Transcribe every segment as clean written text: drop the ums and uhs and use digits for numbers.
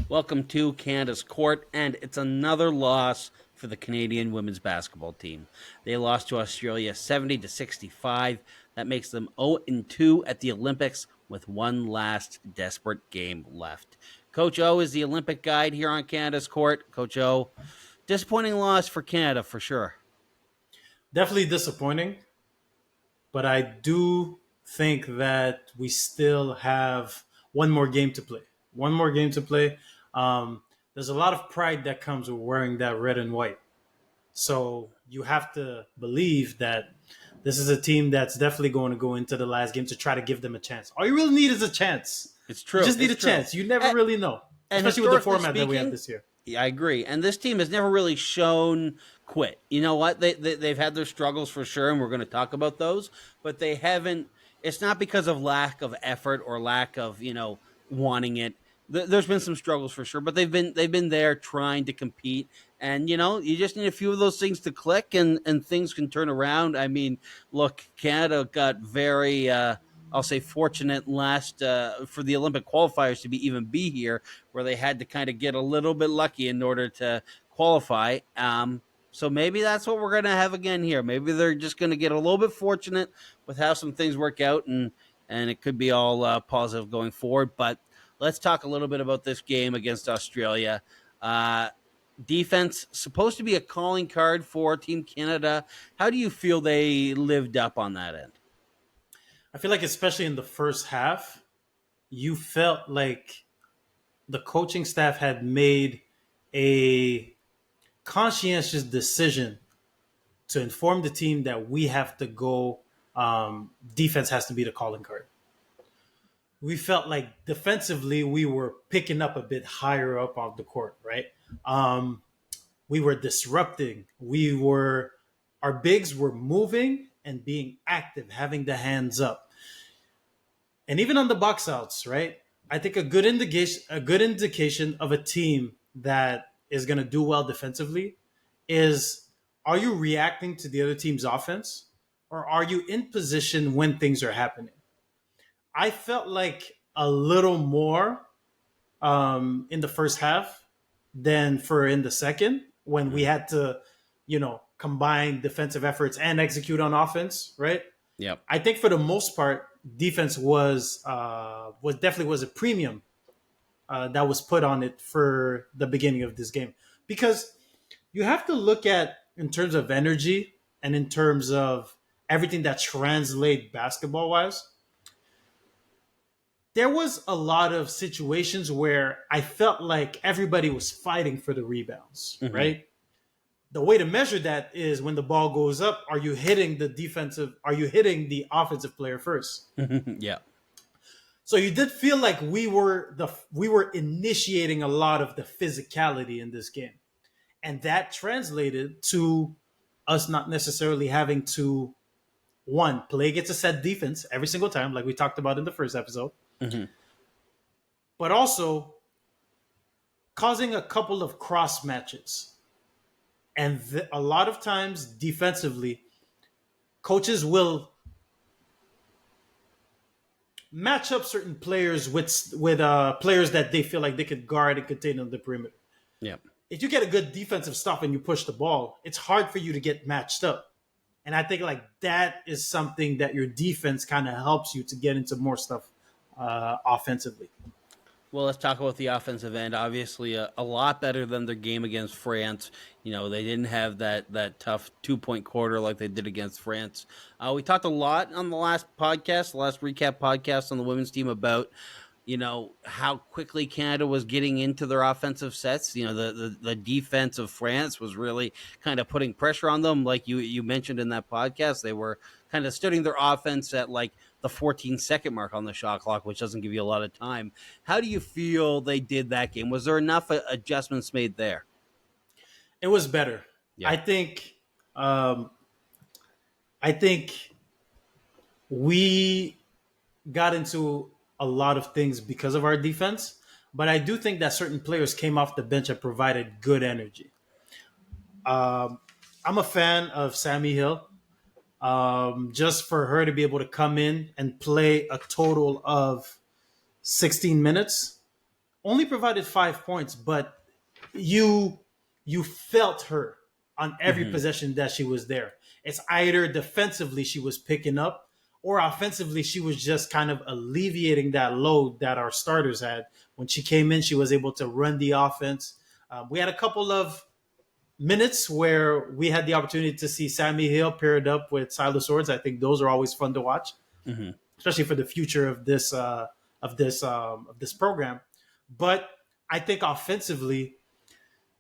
Welcome to Canada's Court, and it's another loss for the Canadian women's basketball team. They lost to Australia 70-65. That makes them 0-2 at the Olympics with one last desperate game left. Coach O is the Olympic guide here on Canada's Court. Coach O, disappointing loss for Canada for sure. Definitely disappointing, but I do think that we still have one more game to play. One more game to play. There's a lot of pride that comes with wearing that red and white. So you have to believe that this is a team that's definitely going to go into the last game to try to give them a chance. All you really need is a chance. It's true. You just need a chance. You never really know, especially with the format that we have this year. Yeah, I agree. And this team has never really shown quit. You know what? They've had their struggles for sure, and we're going to talk about those. But they haven't. It's not because of lack of effort or lack of wanting it. There's been some struggles for sure, but they've been there trying to compete. And you just need a few of those things to click, and things can turn around. I mean, look, Canada got very. I'll say fortunate last for the Olympic qualifiers to even be here, where they had to kind of get a little bit lucky in order to qualify. So maybe that's what we're going to have again here. Maybe they're just going to get a little bit fortunate with how some things work out, and it could be all positive going forward. But let's talk a little bit about this game against Australia. Defense supposed to be a calling card for Team Canada. How do you feel they lived up on that end? I feel like especially in the first half, you felt like the coaching staff had made a conscientious decision to inform the team that we have to go, defense has to be the calling card. We felt like defensively we were picking up a bit higher up on the court, right? We were disrupting. Our bigs were moving and being active, having the hands up. And even on the box outs, right? I think a good indication of a team that is going to do well defensively is, are you reacting to the other team's offense, or are you in position when things are happening? I felt like a little more in the first half than for in the second, when we had to, combine defensive efforts and execute on offense, right? Yep. I think for the most part, defense was definitely a premium that was put on it for the beginning of this game, because you have to look at, in terms of energy and in terms of everything that translates basketball wise. There was a lot of situations where I felt like everybody was fighting for the rebounds, right? The way to measure that is, when the ball goes up, are you hitting the offensive player first? Yeah. So you did feel like we were initiating a lot of the physicality in this game. And that translated to us not necessarily having to, one, play against a set defense every single time, like we talked about in the first episode, but also causing a couple of cross matches. And a lot of times defensively, coaches will match up certain players with players that they feel like they could guard and contain on the perimeter. Yeah. If you get a good defensive stop and you push the ball, it's hard for you to get matched up. And I think like that is something that your defense kind of helps you to get into more stuff offensively. Well, let's talk about the offensive end. Obviously, a lot better than their game against France. They didn't have that tough 2-point quarter like they did against France. We talked a lot on the last recap podcast on the women's team about, how quickly Canada was getting into their offensive sets. The defense of France was really kind of putting pressure on them. Like you mentioned in that podcast, they were kind of studying their offense at like the 14-second mark on the shot clock, which doesn't give you a lot of time. How do you feel they did that game? Was there enough adjustments made there? It was better. Yeah. I think we got into a lot of things because of our defense, but I do think that certain players came off the bench and provided good energy. I'm a fan of Sammy Hill. Just for her to be able to come in and play a total of 16 minutes only provided 5 points, but you you felt her on every Hmm. possession that she was there. It's either defensively she was picking up, or offensively she was just kind of alleviating that load that our starters had. When she came in, she was able to run the offense. We had a couple of minutes where we had the opportunity to see Sammy Hill paired up with Silas Swords. I think those are always fun to watch, Hmm. especially for the future of this program. But I think offensively,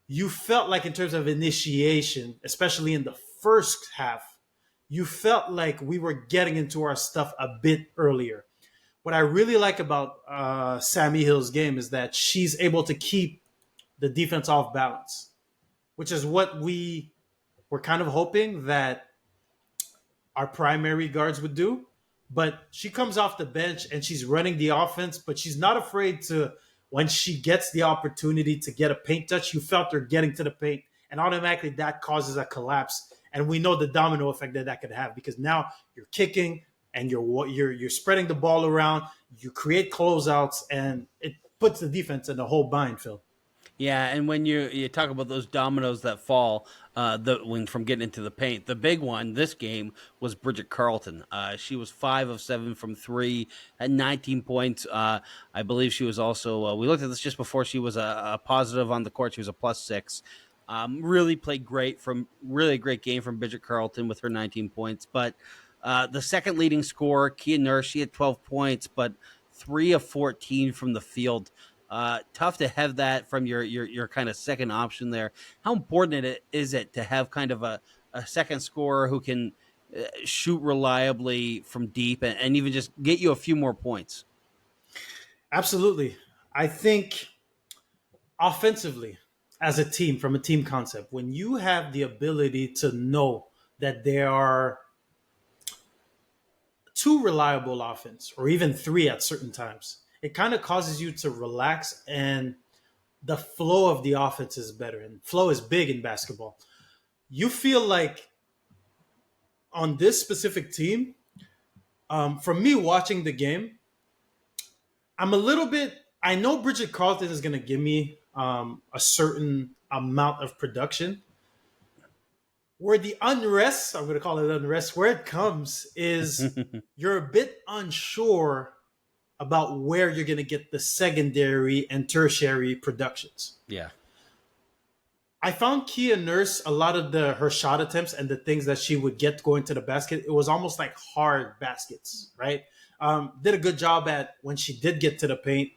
you felt like in terms of initiation, especially in the first half, you felt like we were getting into our stuff a bit earlier. What I really like about Sammy Hill's game is that she's able to keep the defense off balance, which is what we were kind of hoping that our primary guards would do. But she comes off the bench and she's running the offense, but she's not afraid to, when she gets the opportunity to get a paint touch, you felt her getting to the paint, and automatically that causes a collapse. And we know the domino effect that that could have, because now you're kicking and you're spreading the ball around, you create closeouts, and it puts the defense in the whole bind, Phil. Yeah, and when you talk about those dominoes that fall, when from getting into the paint, the big one this game was Bridget Carleton. She was 5 of 7 from three, at 19 points. I believe she was also. We looked at this just before. She was a positive on the court. She was a +6. Really played great from really great game from Bridget Carleton with her 19 points. But the second leading scorer, Kia Nurse, she had 12 points, but 3 of 14 from the field. Tough to have that from your kind of second option there. How important is it to have kind of a second scorer who can shoot reliably from deep and even just get you a few more points? Absolutely. I think offensively, as a team, from a team concept, when you have the ability to know that there are two reliable offense or even three at certain times, it kind of causes you to relax, and the flow of the offense is better. And flow is big in basketball. You feel like on this specific team, from me watching the game, I'm a little bit. I know Bridget Carleton is going to give me a certain amount of production. Where the unrest, I'm going to call it unrest, where it comes is you're a bit unsure about where you're going to get the secondary and tertiary productions. Yeah. I found Kia Nurse, a lot of her shot attempts and the things that she would get going to the basket, it was almost like hard baskets, right? Did a good job at when she did get to the paint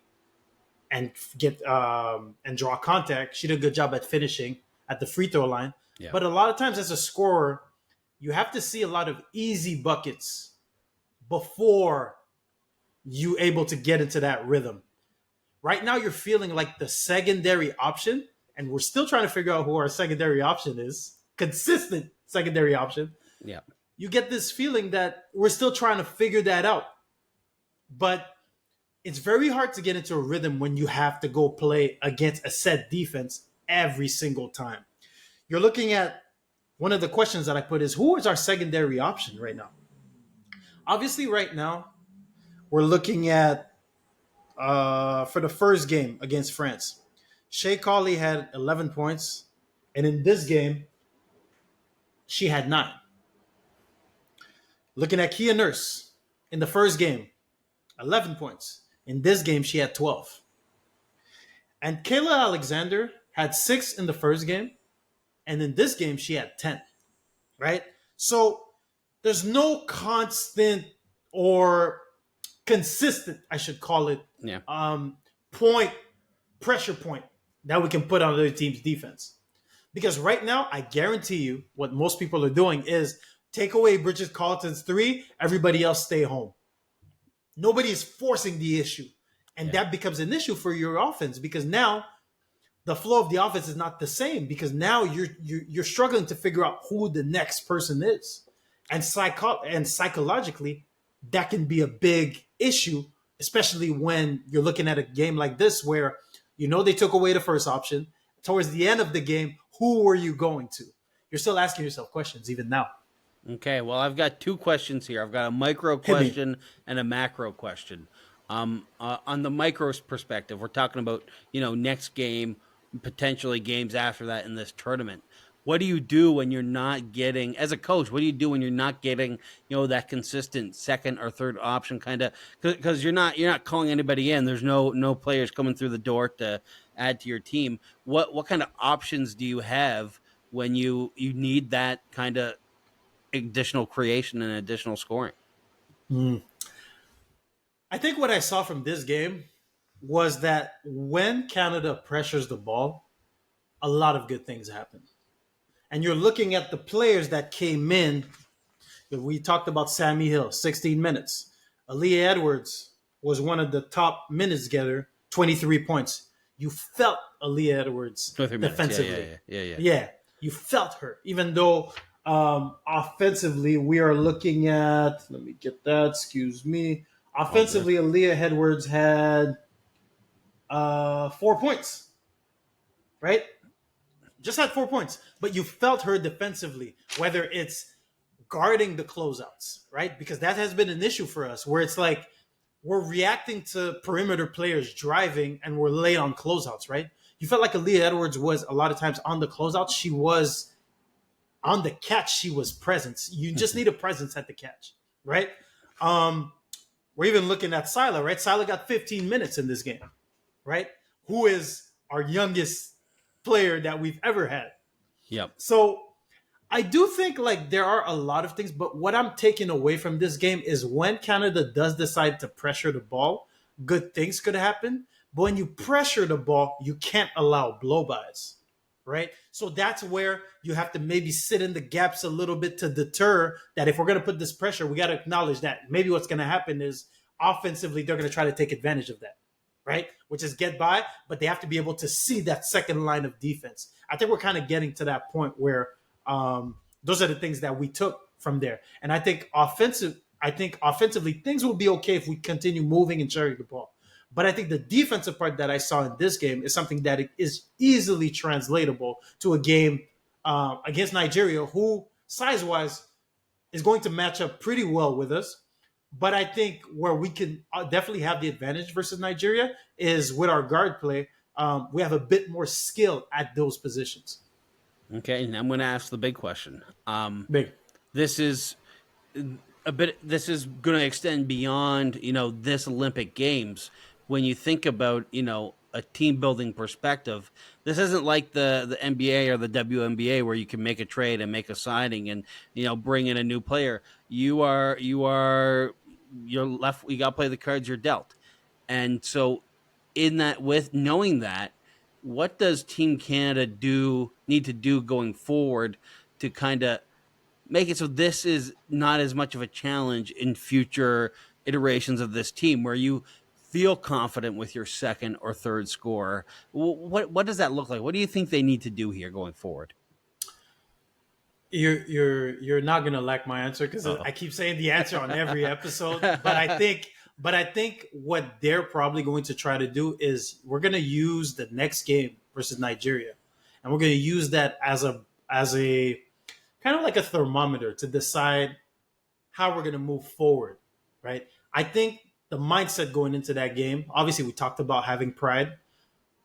and get and draw contact. She did a good job at finishing at the free throw line. Yeah. But a lot of times as a scorer, you have to see a lot of easy buckets before you able to get into that rhythm. Right now, you're feeling like the secondary option, and we're still trying to figure out who our secondary option is. Consistent secondary option. Yeah. You get this feeling that we're still trying to figure that out. But it's very hard to get into a rhythm when you have to go play against a set defense every single time. You're looking at one of the questions that I put is, who is our secondary option right now? Obviously, right now, we're looking at for the first game against France. Shea Colley had 11 points, and in this game, she had 9. Looking at Kia Nurse in the first game, 11 points. In this game, she had 12. And Kayla Alexander had 6 in the first game, and in this game, she had 10. Right? So there's no constant or consistent, I should call it, Yeah. point, pressure point that we can put on the other team's defense. Because right now, I guarantee you what most people are doing is take away Bridget Carleton's 3, everybody else stay home. Nobody is forcing the issue. And that becomes an issue for your offense, because now the flow of the offense is not the same, because now you're struggling to figure out who the next person is. And psychologically, that can be a big issue, especially when you're looking at a game like this where they took away the first option. Towards the end of the game, who were you going to? You're still asking yourself questions even now. Okay, well, I've got 2 questions here. I've got a micro Hit me. question and a macro question. On the micro perspective, we're talking about next game, potentially games after that in this tournament. What do you do when you're not getting, as a coach? What do you do when you're not getting that consistent second or third option kind of, because you're not calling anybody in. There's no players coming through the door to add to your team. What kind of options do you have when you need that kind of additional creation and additional scoring? Mm. I think what I saw from this game was that when Canada pressures the ball, a lot of good things happen. And you're looking at the players that came in. We talked about Sammy Hill, 16 minutes. Aaliyah Edwards was one of the top minutes getter, 23 points. You felt Aaliyah Edwards 23 minutes. defensively. Yeah. Yeah, you felt her. Even though offensively, we are looking at, let me get that, excuse me. Offensively, Aaliyah Edwards had 4 points, right? Just had 4 points. But you felt her defensively, whether it's guarding the closeouts, right? Because that has been an issue for us where it's like we're reacting to perimeter players driving and we're late on closeouts, right? You felt like Aaliyah Edwards was a lot of times on the closeout. She was on the catch. She was present. You just need a presence at the catch, right? We're even looking at Sila, right? Sila got 15 minutes in this game, right? Who is our youngest player that we've ever had. Yep. So I do think like there are a lot of things, but what I'm taking away from this game is when Canada does decide to pressure the ball, good things could happen. But when you pressure the ball, you can't allow blow-bys, right? So that's where you have to maybe sit in the gaps a little bit to deter that if we're going to put this pressure, we got to acknowledge that maybe what's going to happen is offensively, they're going to try to take advantage of that, right? Which is get by, but they have to be able to see that second line of defense. I think we're kind of getting to that point where those are the things that we took from there. And I think offensively, things will be okay if we continue moving and sharing the ball. But I think the defensive part that I saw in this game is something that is easily translatable to a game against Nigeria, who size-wise is going to match up pretty well with us. But I think where we can definitely have the advantage versus Nigeria is with our guard play. We have a bit more skill at those positions. Okay, and I'm going to ask the big question. Big. This is This is going to extend beyond this Olympic Games. When you think about a team building perspective, this isn't like the NBA or the WNBA where you can make a trade and make a signing and bring in a new player. You're left. You got to play the cards you're dealt, and so in that, with knowing that, what does Team Canada need to do going forward to kind of make it so this is not as much of a challenge in future iterations of this team where you feel confident with your second or third scorer? What does that look like? What do you think they need to do here going forward? You're not gonna like my answer because I keep saying the answer on every episode, but I think what they're probably going to try to do is we're gonna use the next game versus Nigeria, and we're gonna use that as a kind of like a thermometer to decide how we're gonna move forward, right? I think the mindset going into that game, obviously we talked about having pride.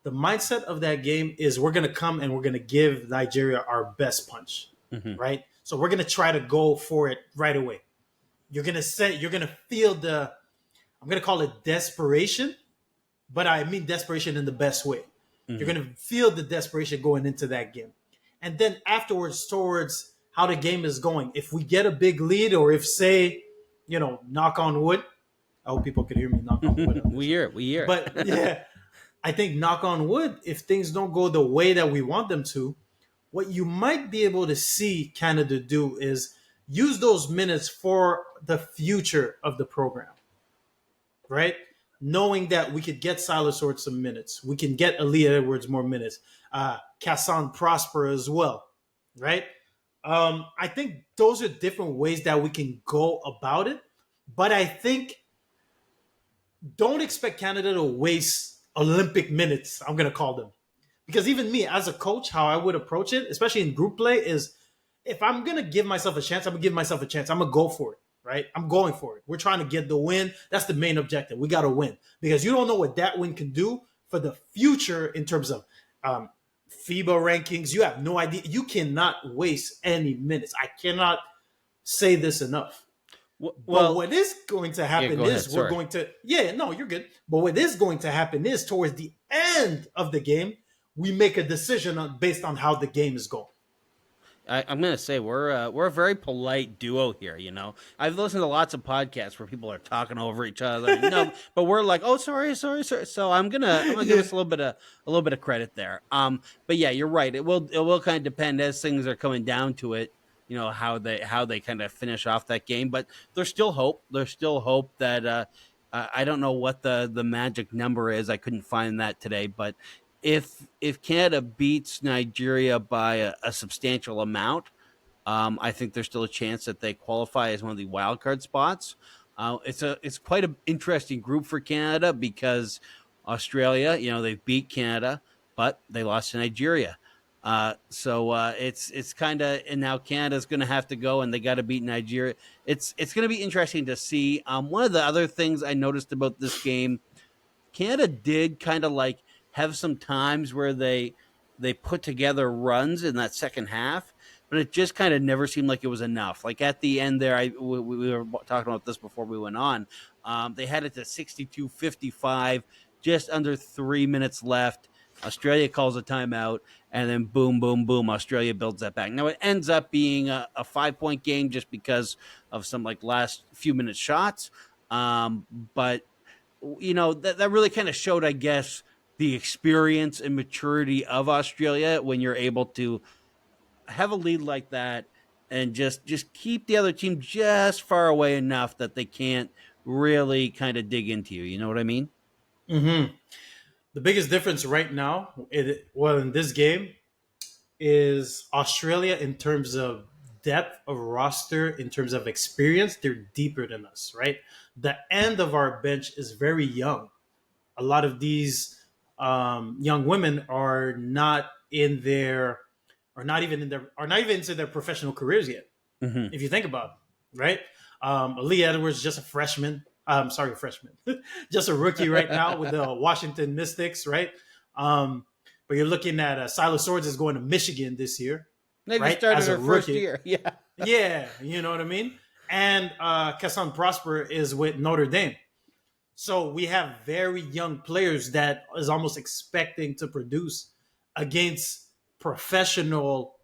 The mindset of that game is we're gonna come and we're gonna give Nigeria our best punch. Mm-hmm. Right? So we're gonna try to go for it right away. You're gonna feel I'm gonna call it desperation, but I mean desperation in the best way. Mm-hmm. You're gonna feel the desperation going into that game. And then afterwards, towards how the game is going, if we get a big lead or if knock on wood, I hope people could hear me knock on wood. We hear it. But yeah, I think knock on wood, if things don't go the way that we want them to, what you might be able to see Canada do is use those minutes for the future of the program, right? Knowing that we could get Silas Sword some minutes. We can get Aaliyah Edwards more minutes. Kassan Prosper as well, right? I think those are different ways that we can go about it. But I think don't expect Canada to waste Olympic minutes, I'm going to call them. Because even me, as a coach, how I would approach it, especially in group play, is if I'm going to give myself a chance, I'm going to give myself a chance. I'm going to go for it. right? I'm going for it. We're trying to get the win. That's the main objective. We got to win because you don't know what that win can do for the future in terms of FIBA rankings. You have no idea. You cannot waste any minutes. I cannot say this enough. But Well, what is going to yeah, happen go ahead. is we're Sorry. going to, yeah, no, you're good. But what is going to happen is towards the end of the game, we make a decision based on how the game is going. I'm gonna say we're a very polite duo here. You know, I've listened to lots of podcasts where people are talking over each other. No, but we're like, oh, sorry. So I'm gonna give Yeah. us a little bit of credit there. But yeah, you're right. It will kind of depend as things are coming down to it. You know how they kind of finish off that game, but there's still hope. There's still hope that I don't know what the magic number is. I couldn't find that today, but if Canada beats Nigeria by a substantial amount, I think there's still a chance that they qualify as one of the wild card spots. It's quite an interesting group for Canada because Australia, they beat Canada, but they lost to Nigeria. So it's kind of, and now Canada's going to have to go and they got to beat Nigeria. It's going to be interesting to see. One of the other things I noticed about this game, Canada did kind of like have some times where they put together runs in that second half, but it just kind of never seemed like it was enough. Like at the end there, we were talking about this before we went on. They had it to 62-55, just under 3 minutes left. Australia calls a timeout, and then boom, boom, boom, Australia builds that back. Now it ends up being a 5-point game just because of some like last few minute shots. But that really kind of showed, I guess, the experience and maturity of Australia when you're able to have a lead like that and just keep the other team just far away enough that they can't really kind of dig into you. You know what I mean? Mm-hmm. The biggest difference right now, in this game, is Australia in terms of depth of roster, in terms of experience. They're deeper than us, right? The end of our bench is very young. A lot of these young women are not in their, are not even into their professional careers yet. Mm-hmm. If you think about it, right? Lee Edwards, just a freshman. Sorry, freshman, just a rookie right now with the Washington Mystics, right? But you're looking at Silas Swords is going to Michigan this year, They just right? started As a their first rookie, year. Yeah. yeah, you know what I mean. And Kassan Prosper is with Notre Dame. So we have very young players that is almost expecting to produce against professional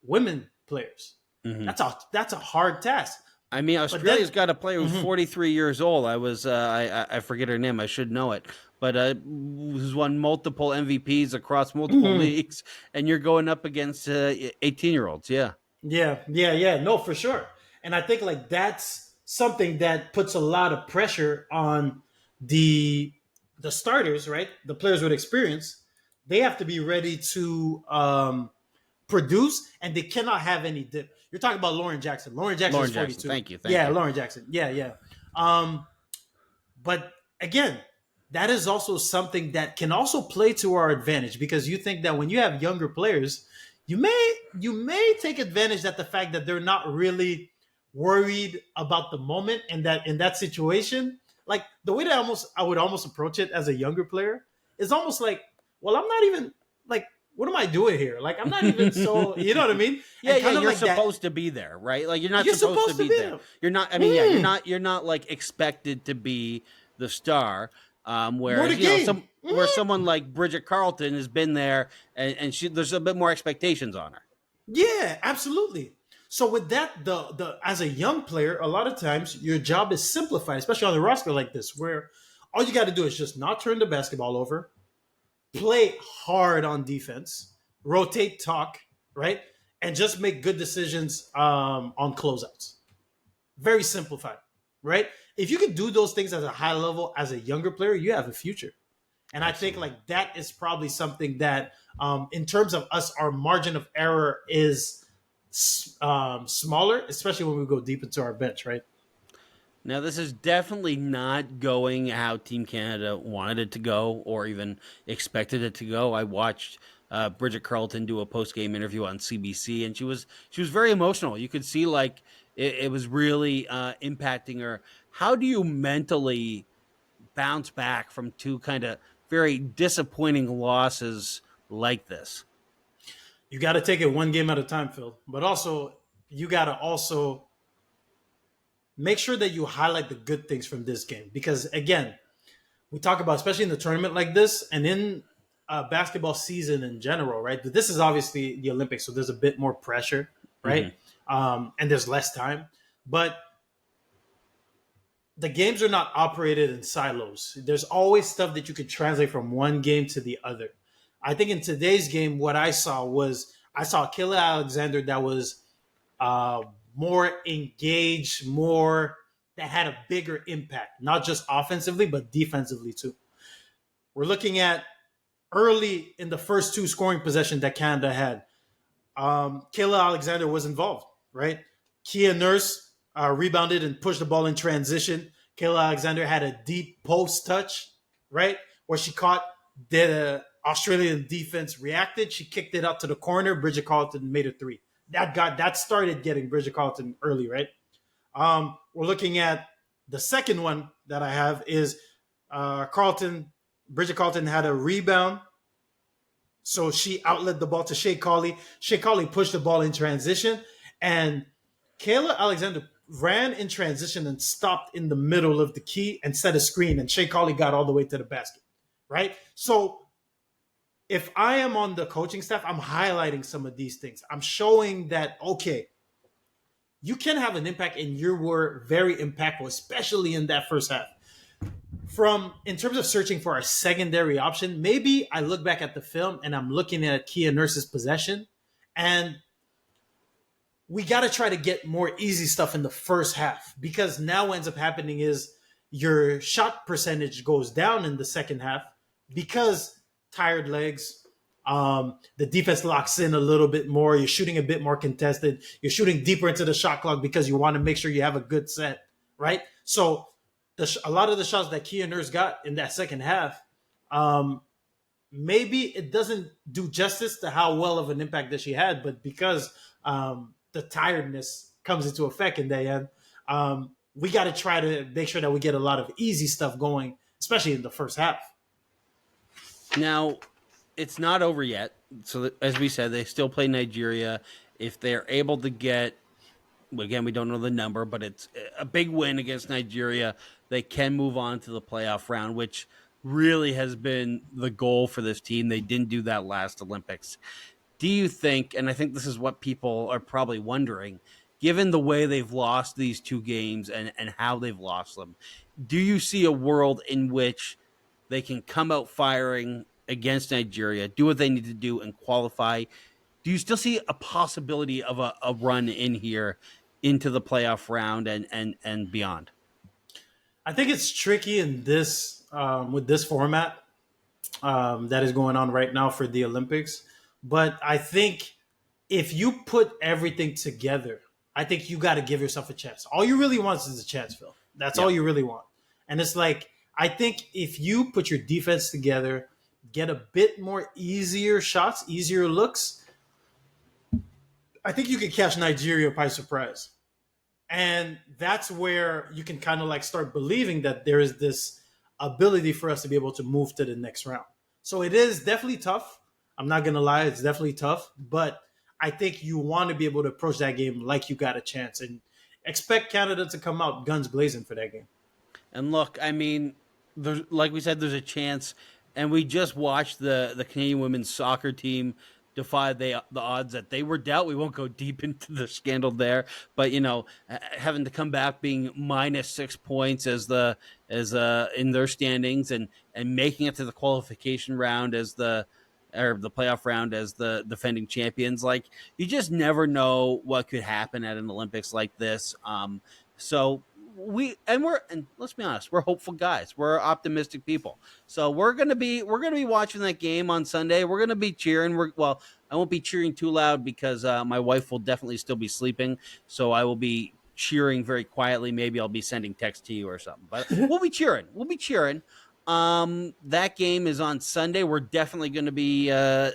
women players. Mm-hmm. That's a hard task. I mean, But then, Australia's got a player who's mhm, 43 years old. I forget her name. I should know it, but who's won multiple MVPs across multiple mhm. leagues, and you're going up against 18-year-olds. Yeah. Yeah. No, for sure. And I think like that's something that puts a lot of pressure on the the starters, right? The players with experience. They have to be ready to produce, and they cannot have any dip. You're talking about Lauren Jackson. Lauren Jackson Lauren is Jackson. 42. Thank you. Thank Yeah, you. Lauren Jackson. Yeah. Um, but again, that is also something that can also play to our advantage because you think that when you have younger players, you may take advantage that the fact that they're not really worried about the moment and that in that situation, like the way that I would almost approach it as a younger player is almost like, well, I'm not even like, what am I doing here? Like I'm not even so, you know what I mean? Yeah, And yeah, kind of you're like that. supposed to be there, right? Like you're not You're supposed to supposed to be be there. there. You're not. I mean, yeah, you're not like expected to be the star. More the Whereas game. where someone like Bridget Carleton has been there, and there's a bit more expectations on her. Yeah, absolutely. So with that, the as a young player, a lot of times your job is simplified, especially on a roster like this, where all you got to do is just not turn the basketball over, play hard on defense, rotate, talk, right, and just make good decisions on closeouts. Very simplified, right? If you can do those things at a high level as a younger player, you have a future. And I think Absolutely. like that is probably something that, in terms of us, our margin of error is smaller, especially when we go deep into our bench, right? Now, this is definitely not going how Team Canada wanted it to go or even expected it to go. I watched Bridget Carleton do a post game interview on CBC, and she was very emotional. You could see like it was really impacting her. How do you mentally bounce back from two kind of very disappointing losses like this? You got to take it one game at a time, Phil. But also, you got to also make sure that you highlight the good things from this game because again, we talk about especially in the tournament like this and in basketball season in general, right? But this is obviously the Olympics, so there's a bit more pressure, right? Mm-hmm. And there's less time, but the games are not operated in silos. There's always stuff that you could translate from one game to the other. I think in today's game, what I saw Kayla Alexander that was uh, more engaged, more that had a bigger impact, not just offensively but defensively too. We're looking at early in the first two scoring possessions that Canada had. Kayla Alexander was involved, right? Kia Nurse rebounded and pushed the ball in transition. Kayla Alexander had a deep post touch, right? Where she caught the Australian defense reacted. She kicked it out to the corner. Bridget Carleton made a three. That started getting Bridget Carleton early, right? We're looking at the second one that I have is Carleton. Bridget Carleton had a rebound, so she outlet the ball to Shea Colley. Shea Colley pushed the ball in transition, and Kayla Alexander ran in transition and stopped in the middle of the key and set a screen, and Shea Colley got all the way to the basket, right? So if I am on the coaching staff, I'm highlighting some of these things. I'm showing that, okay, you can have an impact and you were very impactful, especially in that first half. From in terms of searching for a secondary option, maybe I look back at the film and I'm looking at Kia Nurse's possession, and we got to try to get more easy stuff in the first half because now what ends up happening is your shot percentage goes down in the second half because tired legs. The defense locks in a little bit more. You're shooting a bit more contested. You're shooting deeper into the shot clock because you want to make sure you have a good set, right? So a lot of the shots that Kia Nurse got in that second half, maybe it doesn't do justice to how well of an impact that she had, but because the tiredness comes into effect in the end, we got to try to make sure that we get a lot of easy stuff going, especially in the first half. Now, it's not over yet. So, as we said, they still play Nigeria. If they're able to get, again, we don't know the number, but it's a big win against Nigeria, they can move on to the playoff round, which really has been the goal for this team. They didn't do that last Olympics. Do you think, and I think this is what people are probably wondering, given the way they've lost these two games and how they've lost them, do you see a world in which they can come out firing against Nigeria, do what they need to do, and qualify? Do you still see a possibility of a run in here into the playoff round and beyond? I think it's tricky in this with this format that is going on right now for the Olympics. But I think if you put everything together, I think you got to give yourself a chance. All you really want is a chance, Phil. That's all you really want. And it's like, I think if you put your defense together, get a bit more easier shots, easier looks, I think you could catch Nigeria by surprise. And that's where you can kind of like start believing that there is this ability for us to be able to move to the next round. So it is definitely tough. I'm not going to lie. It's definitely tough. But I think you want to be able to approach that game like you got a chance and expect Canada to come out guns blazing for that game. And look, I mean, like we said, there's a chance. And we just watched the Canadian women's soccer team defy the odds that they were dealt. We won't go deep into the scandal there, but having to come back being minus 6 points as in their standings and making it to the qualification round as the playoff round as the defending champions. Like, you just never know what could happen at an Olympics like this. So and let's be honest, we're hopeful guys. We're optimistic people. So we're gonna be watching that game on Sunday. We're gonna be cheering. I won't be cheering too loud because my wife will definitely still be sleeping. So I will be cheering very quietly. Maybe I'll be sending text to you or something. But we'll be cheering. That game is on Sunday. We're definitely going to be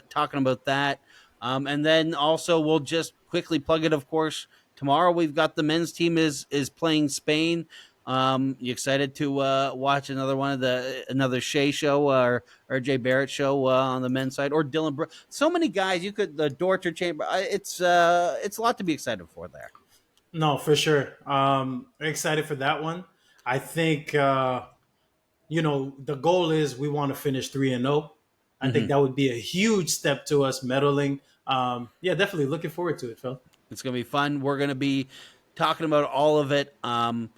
talking about that. And then also we'll just quickly plug it. Of course, tomorrow we've got the men's team is playing Spain. You excited to watch another one of another Shea show or Jay Barrett show on the men's side, or Dylan so many guys you could the Dorter Chamber. It's a lot to be excited for there. No, for sure. Excited for that one. I think the goal is we want to finish 3-0. I think Mm-hmm. that would be a huge step to us medaling. Yeah, definitely looking forward to it, Phil. It's gonna be fun. We're gonna be talking about all of it. And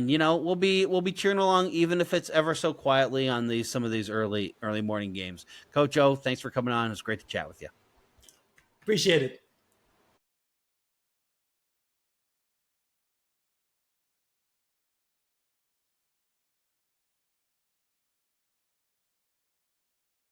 we'll be cheering along, even if it's ever so quietly on some of these early morning games. Coach O, thanks for coming on. It was great to chat with you. Appreciate it.